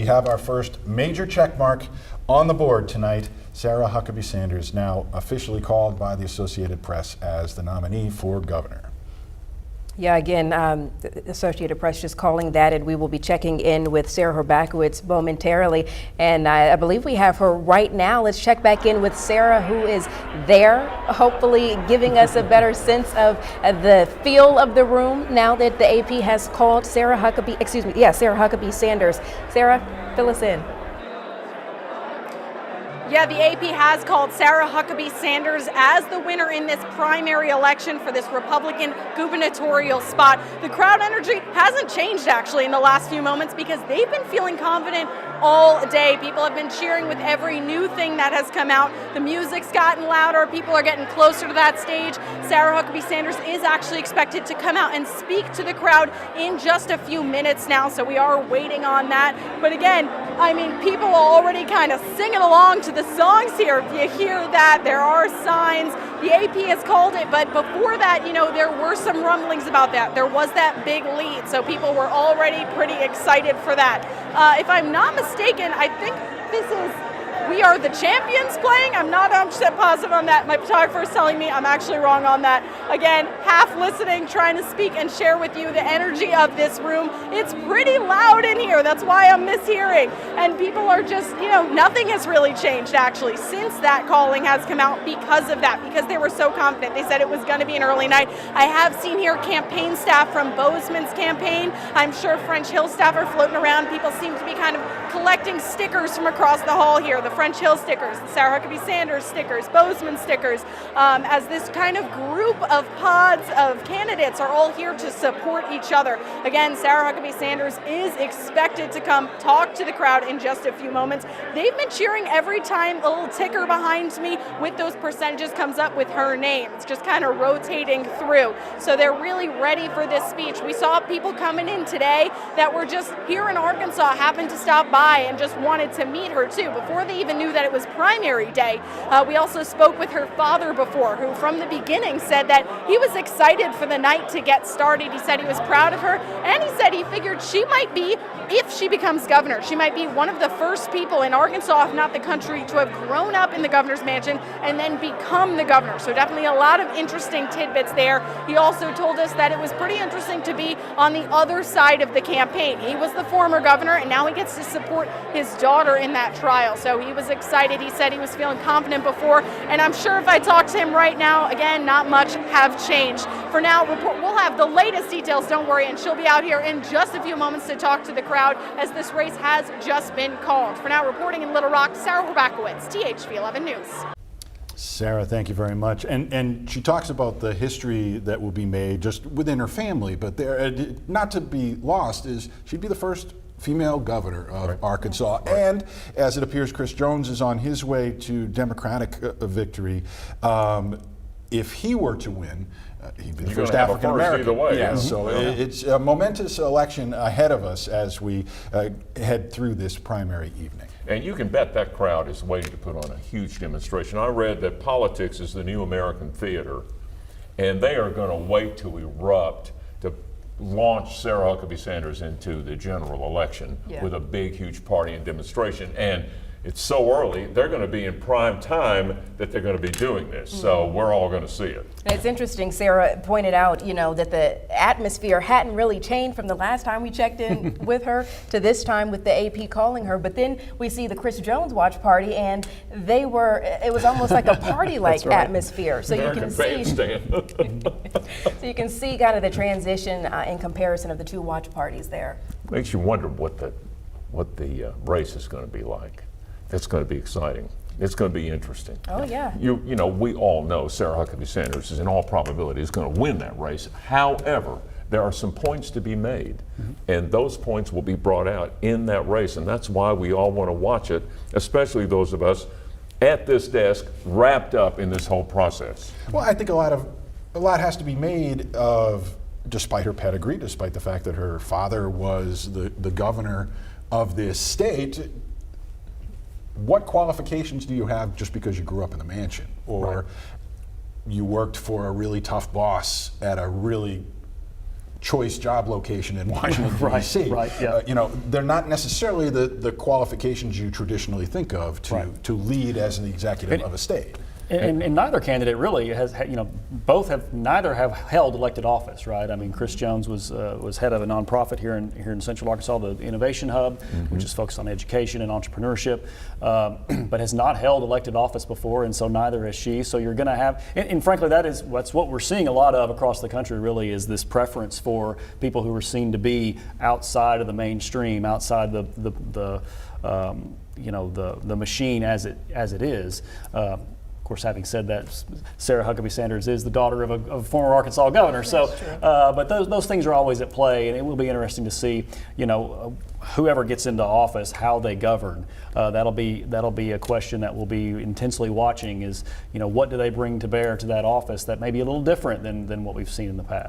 We have our first major check mark on the board tonight. Sarah Huckabee Sanders, now officially called by the Associated Press as the nominee for governor. Yeah, again, the Associated Press just calling that, and we will be checking in with Sarah Huckabee momentarily. And I believe we have her right now. Let's check back in with Sarah, who is there, hopefully giving us a better sense of the feel of the room now that the AP has called Sarah Huckabee Sanders. Sarah, fill us in. Yeah, the AP has called Sarah Huckabee Sanders as the winner in this primary election for this Republican gubernatorial spot. The crowd energy hasn't changed actually in the last few moments because they've been feeling confident all day. People have been cheering with every new thing that has come out. The music's gotten louder. People are getting closer to that stage. Sarah Huckabee Sanders is actually expected to come out and speak to the crowd in just a few minutes now, so we are waiting on that. But again, I mean, people are already kind of singing along to the songs here. If you hear that, there are signs. The AP has called it, but before that, you know, there were some rumblings about that. There was that big lead, so people were already pretty excited for that. If I'm not mistaken, I think this is We Are the Champions playing. I'm not 100% positive on that. My photographer is telling me I'm actually wrong on that. Again, half listening, trying to speak and share with you the energy of this room. It's pretty loud in here. That's why I'm mishearing. And people are just, you know, nothing has really changed actually since that calling has come out because of that, because they were so confident. They said it was going to be an early night. I have seen here campaign staff from Bozeman's campaign. I'm sure French Hill staff are floating around. People seem to be kind of collecting stickers from across the hall here. The French Hill stickers, the Sarah Huckabee Sanders stickers, Bozeman stickers, as this kind of group of pods of candidates are all here to support each other. Again, Sarah Huckabee Sanders is expected to come talk to the crowd in just a few moments. They've been cheering every time a little ticker behind me with those percentages comes up with her name. It's just kind of rotating through. So they're really ready for this speech. We saw people coming in today that were just here in Arkansas, happened to stop by and just wanted to meet her too before they even knew that it was primary day. We also spoke with her father before, who from the beginning said that he was excited for the night to get started. He said he was proud of her, and he said he figured she might be, if she becomes governor, she might be one of the first people in Arkansas, if not the country, to have grown up in the governor's mansion and then become the governor. So definitely a lot of interesting tidbits there. He also told us that it was pretty interesting to be on the other side of the campaign. He was the former governor, and now he gets to support his daughter in that trial. So he was excited. He said he was feeling confident before, and I'm sure if I talk to him right now, again, not much have changed. For now, we'll have the latest details, don't worry, and she'll be out here in just a few moments to talk to the crowd as this race has just been called. For now, reporting in Little Rock, Sarah Huckabee, THV 11 News. Sarah, thank you very much. And she talks about the history that will be made just within her family, but there, not to be lost, is she'd be the first female governor of Arkansas. And as it appears, Chris Jones is on his way to Democratic victory. If he were to win, he'd be the first African American. Either way, yeah, so it's a momentous election ahead of us as we head through this primary evening. And you can bet that crowd is waiting to put on a huge demonstration. I read that politics is the new American theater, and they are going to wait to erupt to launch Sarah Huckabee Sanders into the general election with a big, huge party and demonstration. And it's so early, they're going to be in prime time that they're going to be doing this. So we're all going to see it. It's interesting, Sarah pointed out, you know, that the atmosphere hadn't really changed from the last time we checked in with her to this time with the AP calling her. But then we see the Chris Jones watch party, and it was almost like a party-like atmosphere. So you can see, so you can see kind of the transition in comparison of the two watch parties there. Makes you wonder what the race is going to be like. It's going to be exciting. It's going to be interesting. Oh, yeah. You know, we all know Sarah Huckabee Sanders is in all probability is going to win that race. However, there are some points to be made, and those points will be brought out in that race, and that's why we all want to watch it, especially those of us at this desk wrapped up in this whole process. Well, I think a lot has to be made of, despite her pedigree, despite the fact that her father was the governor of this state. What qualifications do you have just because you grew up in the mansion, or you worked for a really tough boss at a really choice job location in Washington, Right, D.C. right, yeah. You know, they're not necessarily the qualifications you traditionally think of to lead as an executive of a state. And neither candidate really has, you know, neither have held elected office, right? I mean, Chris Jones was head of a nonprofit here in Central Arkansas, the Innovation Hub, which is focused on education and entrepreneurship, but has not held elected office before, and so neither has she. So you're going to have, and frankly, that's what we're seeing a lot of across the country. Really, is this preference for people who are seen to be outside of the mainstream, outside the machine as it is. Of course, having said that, Sarah Huckabee Sanders is the daughter of a former Arkansas governor. So, but those things are always at play, and it will be interesting to see, you know, whoever gets into office, how they govern. That'll be a question that we'll be intensely watching. Is, you know, what do they bring to bear to that office that may be a little different than what we've seen in the past.